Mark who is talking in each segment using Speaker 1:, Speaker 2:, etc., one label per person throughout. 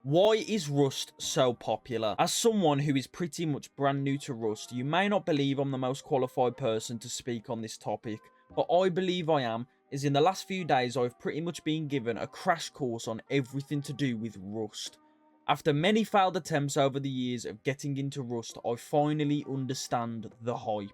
Speaker 1: Why is Rust so popular? As someone who is pretty much brand new to Rust, you may not believe I'm the most qualified person to speak on this topic, but I believe I am, as in the last few days I've pretty much been given a crash course on everything to do with Rust. After many failed attempts over the years of getting into Rust, I finally understand the hype.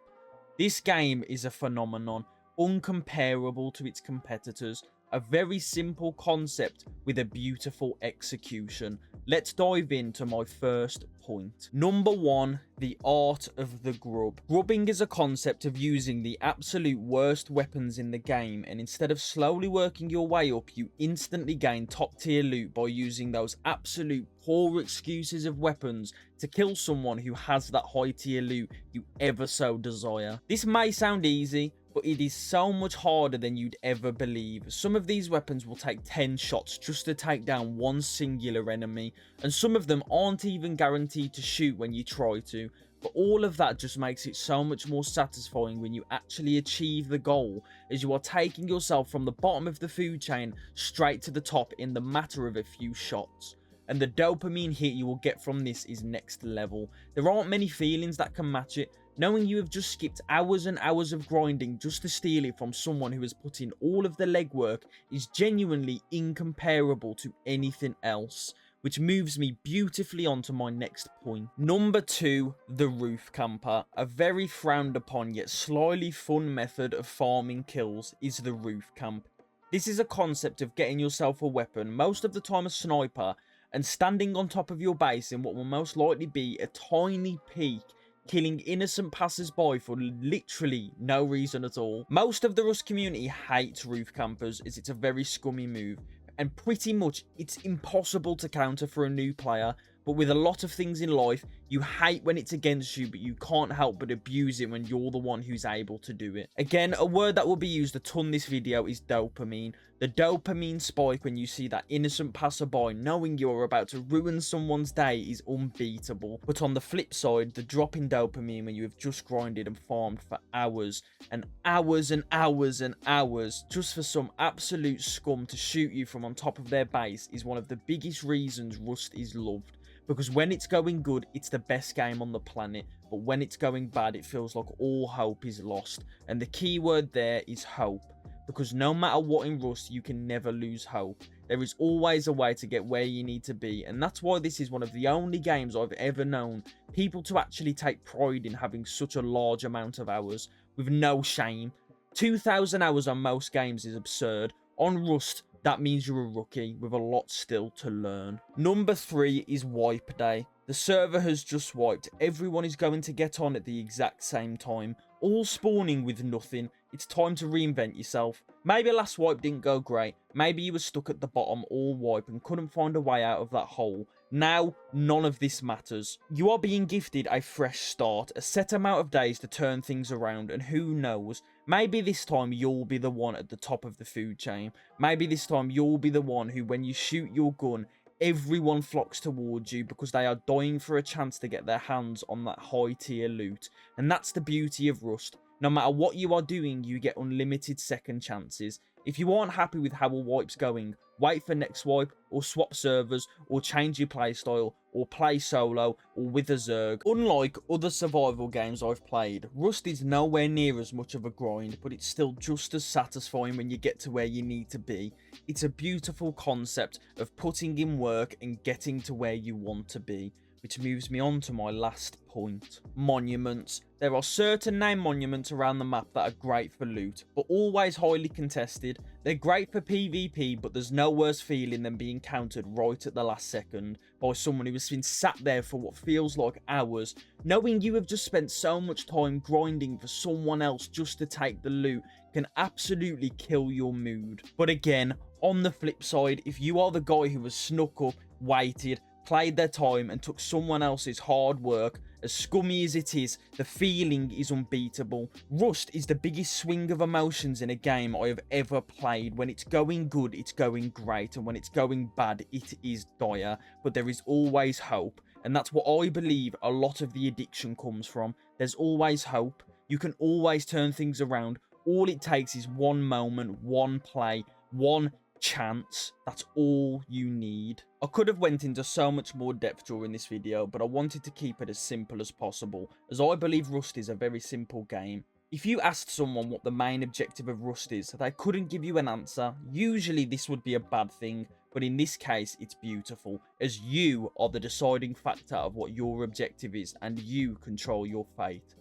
Speaker 1: This game is a phenomenon, uncomparable to its competitors. A very simple concept with a beautiful execution. Let's dive into my first point. Number 1, the art of the grub. Grubbing is a concept of using the absolute worst weapons in the game, and instead of slowly working your way up, you instantly gain top tier loot by using those absolute poor excuses of weapons to kill someone who has that high tier loot you ever so desire. This may sound easy, but it is so much harder than you'd ever believe. Some of these weapons will take 10 shots just to take down one singular enemy, and some of them aren't even guaranteed to shoot when you try to. But all of that just makes it so much more satisfying when you actually achieve the goal, as you are taking yourself from the bottom of the food chain straight to the top in the matter of a few shots. And the dopamine hit you will get from this is next level. There aren't many feelings that can match it. Knowing you have just skipped hours and hours of grinding just to steal it from someone who has put in all of the legwork is genuinely incomparable to anything else. Which moves me beautifully onto my next point. Number 2, the roof camper. A very frowned upon yet slyly fun method of farming kills is the roof camp. This is a concept of getting yourself a weapon, most of the time a sniper, and standing on top of your base in what will most likely be a tiny peak, killing innocent passers-by for literally no reason at all. Most of the Rust community hates roof campers as it's a very scummy move, and pretty much it's impossible to counter for a new player. But with a lot of things in life, you hate when it's against you, but you can't help but abuse it when you're the one who's able to do it. Again, a word that will be used a ton this video is dopamine. The dopamine spike when you see that innocent passerby knowing you're about to ruin someone's day is unbeatable. But on the flip side, the drop in dopamine when you have just grinded and farmed for hours and hours and hours and hours just for some absolute scum to shoot you from on top of their base is one of the biggest reasons Rust is loved. Because when it's going good, it's the best game on the planet. But when it's going bad, it feels like all hope is lost. And the key word there is hope. Because no matter what in Rust, you can never lose hope. There is always a way to get where you need to be. And that's why this is one of the only games I've ever known people to actually take pride in having such a large amount of hours. With no shame. 2,000 hours on most games is absurd. On Rust, that means you're a rookie with a lot still to learn. Number 3 is wipe day. The server has just wiped. Everyone is going to get on at the exact same time. All spawning with nothing. It's time to reinvent yourself. Maybe last wipe didn't go great. Maybe you were stuck at the bottom all wipe and couldn't find a way out of that hole. Now, none of this matters. You are being gifted a fresh start, a set amount of days to turn things around, and who knows, maybe this time you'll be the one at the top of the food chain. Maybe this time you'll be the one who, when you shoot your gun, everyone flocks towards you because they are dying for a chance to get their hands on that high tier loot. And that's the beauty of Rust. No matter what you are doing, you get unlimited second chances. If you aren't happy with how a wipe's going, wait for next wipe, or swap servers, or change your playstyle, or play solo, or with a Zerg. Unlike other survival games I've played, Rust is nowhere near as much of a grind, but it's still just as satisfying when you get to where you need to be. It's a beautiful concept of putting in work and getting to where you want to be. Which moves me on to my last point. Monuments. There are certain named monuments around the map that are great for loot, but always highly contested. They're great for PvP, but there's no worse feeling than being countered right at the last second by someone who has been sat there for what feels like hours, knowing you have just spent so much time grinding for someone else just to take the loot can absolutely kill your mood. But again, on the flip side, if you are the guy who has snuck up, waited, played their time and took someone else's hard work, as scummy as it is, the feeling is unbeatable. Rust is the biggest swing of emotions in a game I have ever played. When it's going good, it's going great, and when it's going bad, it is dire. But there is always hope, and that's what I believe a lot of the addiction comes from. There's always hope. You can always turn things around. All it takes is one moment, one play, one chance. That's all you need. I could have went into so much more depth during this video, but I wanted to keep it as simple as possible, as I believe Rust is a very simple game. If you asked someone what the main objective of Rust is, they couldn't give you an answer. Usually this would be a bad thing, but in this case it's beautiful, as you are the deciding factor of what your objective is, and you control your fate.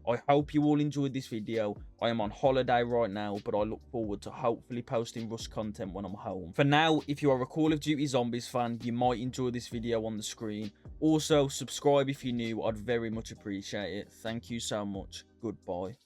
Speaker 1: I hope you all enjoyed this video. I am on holiday right now, but I look forward to hopefully posting Rust content when I'm home. For now, if you are a Call of Duty Zombies fan, you might enjoy this video on the screen. Also, subscribe if you're new, I'd very much appreciate it. Thank you so much. Goodbye.